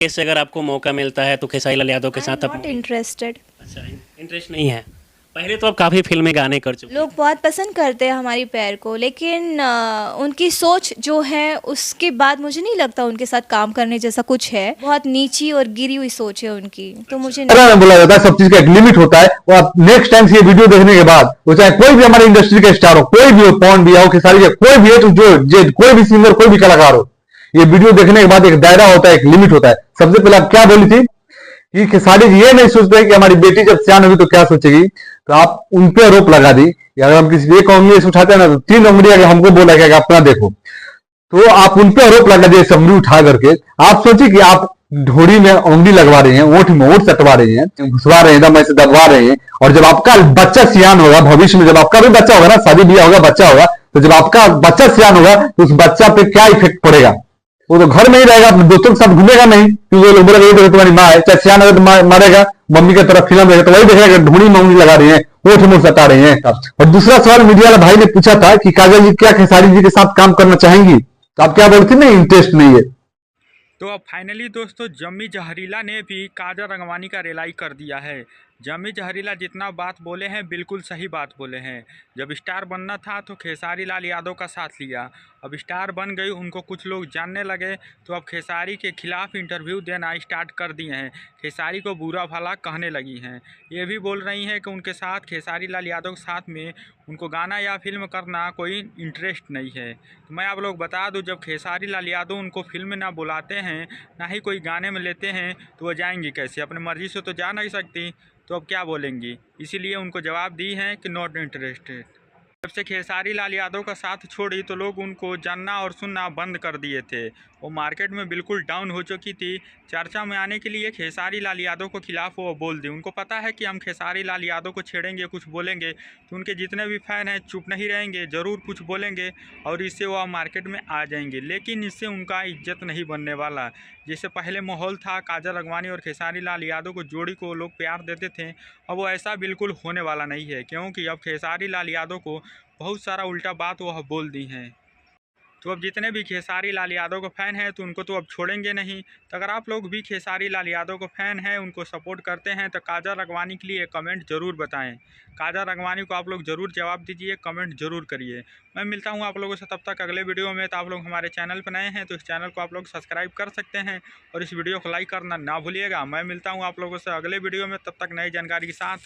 कैसे अगर आपको मौका मिलता है तो खेसारी लाल यादव के साथ आप नॉट इंटरेस्टेड। अच्छा इंटरेस्ट नहीं है। पहले तो आप काफ़ी फिल्में गाने कर चुके हैं। लोग बहुत पसंद करते हैं हमारी पैर को, लेकिन उनकी सोच जो है उसके बाद मुझे नहीं लगता उनके साथ काम करने जैसा कुछ है। बहुत नीची और गिरी हुई सोच है उनकी, तो मुझे नहीं। में बोला जाता है सब चीज का एक लिमिट होता है। वो आप नेक्स्ट टाइम से ये वीडियो देखने के बाद, वो चाहे कोई भी हमारे इंडस्ट्री का स्टार हो, कोई भी हो, पवन भी हो, खेसारी हो, कोई भी है, तो जो कोई भी सिंगर, कोई भी कलाकार हो, ये वीडियो देखने के बाद एक दायरा होता है, एक लिमिट होता है। सबसे पहले आप क्या बोली थी कि खेसारी जी ये नहीं सोचते कि हमारी बेटी जब सियान होगी तो क्या सोचेगी, तो आप उन पे आरोप लगा दी। अगर हम किसी एक उंगली से उठाते हैं ना, तो 3 उंगली अगर हमको बोला गया कि अपना देखो, तो आप उन पे आरोप लगा दिए उंगली उठा करके। आप सोचिए कि आप ढोड़ी में उंगली लगवा रहे हैं, ओठ में ओठ सटवा रहे हैं, घुसवा रहे हैं, एकदम ऐसे दबवा रहे हैं। और जब आपका बच्चा सियान होगा भविष्य में, जब आपका भी बच्चा होगा ना, शादी ब्याह होगा, बच्चा होगा, तो जब आपका बच्चा सियान होगा तो उस बच्चा पे क्या इफेक्ट पड़ेगा? वो तो घर में ही रहेगा, अपने दोस्तों के साथ घूमेगा नहीं, क्योंकि वो लोग बोलेगा ये तो तुम्हारी माँ है। चाहे सियान होगा तो मारेगा, मम्मी की तरफ फिल्म रहेगा तो वही देखेगा कि ढूंढी में उंगली लगा रही है, ओठ में सटा रहे हैं। और दूसरा सवाल मीडिया वाला भाई ने पूछा था कि काजल जी क्या खेसारी जी के साथ काम करना चाहेंगी, तो आप क्या बोलती? नहीं, इंटरेस्ट नहीं है। तो अब फाइनली दोस्तों जम्मी जहरीला ने भी काजल रंगवानी का रिलाई कर दिया है। जम्मी जहरीला जितना बात बोले हैं बिल्कुल सही बात बोले हैं। जब स्टार बनना था तो खेसारी लाल यादव का साथ लिया, अब स्टार बन गई, उनको कुछ लोग जानने लगे तो अब खेसारी के खिलाफ इंटरव्यू देना स्टार्ट कर दिए हैं। खेसारी को बुरा भला कहने लगी हैं। ये भी बोल रही हैं कि उनके साथ खेसारी लाल यादव के साथ में उनको गाना या फिल्म करना कोई इंटरेस्ट नहीं है। तो मैं आप लोग बता दूं, जब खेसारी लाल यादव उनको फिल्म ना बुलाते हैं, ना ही कोई गाने में लेते हैं, तो वो जाएंगी कैसे? अपनी मर्ज़ी से तो जा नहीं सकती, तो अब क्या बोलेंगी? इसीलिए उनको जवाब दी हैं कि नॉट इंटरेस्टेड। जब से खेसारी लाल यादव का साथ छोड़ी तो लोग उनको जानना और सुनना बंद कर दिए थे। वो मार्केट में बिल्कुल डाउन हो चुकी थी। चर्चा में आने के लिए खेसारी लाल यादव को खिलाफ वो बोल दी। उनको पता है कि हम खेसारी लाल यादव को छेड़ेंगे, कुछ बोलेंगे तो उनके जितने भी फ़ैन हैं चुप नहीं रहेंगे, ज़रूर कुछ बोलेंगे और इससे वो मार्केट में आ जाएंगे। लेकिन इससे उनका इज्जत नहीं बनने वाला। जैसे पहले माहौल था, काजल रंगवानी और खेसारी लाल यादव को जोड़ी को लोग प्यार देते थे, अब वो ऐसा बिल्कुल होने वाला नहीं है, क्योंकि अब खेसारी लाल यादव को बहुत सारा उल्टा बात वह बोल दी हैं। तो अब जितने भी खेसारी लाल यादव को फ़ैन हैं तो उनको तो अब छोड़ेंगे नहीं। तो अगर आप लोग भी खेसारी लाल यादव को फ़ैन हैं, उनको सपोर्ट करते हैं, तो काजल रंगवानी के लिए कमेंट ज़रूर बताएं। काजल रंगवानी को आप लोग ज़रूर जवाब दीजिए, कमेंट ज़रूर करिए। मैं मिलता हूं आप लोगों से तब तक अगले वीडियो में। तो आप लोग हमारे चैनल पर नए हैं तो इस चैनल को आप लोग सब्सक्राइब कर सकते हैं और इस वीडियो को लाइक करना ना भूलिएगा। मैं मिलता हूँ आप लोगों से अगले वीडियो में, तब तक नई जानकारी के साथ।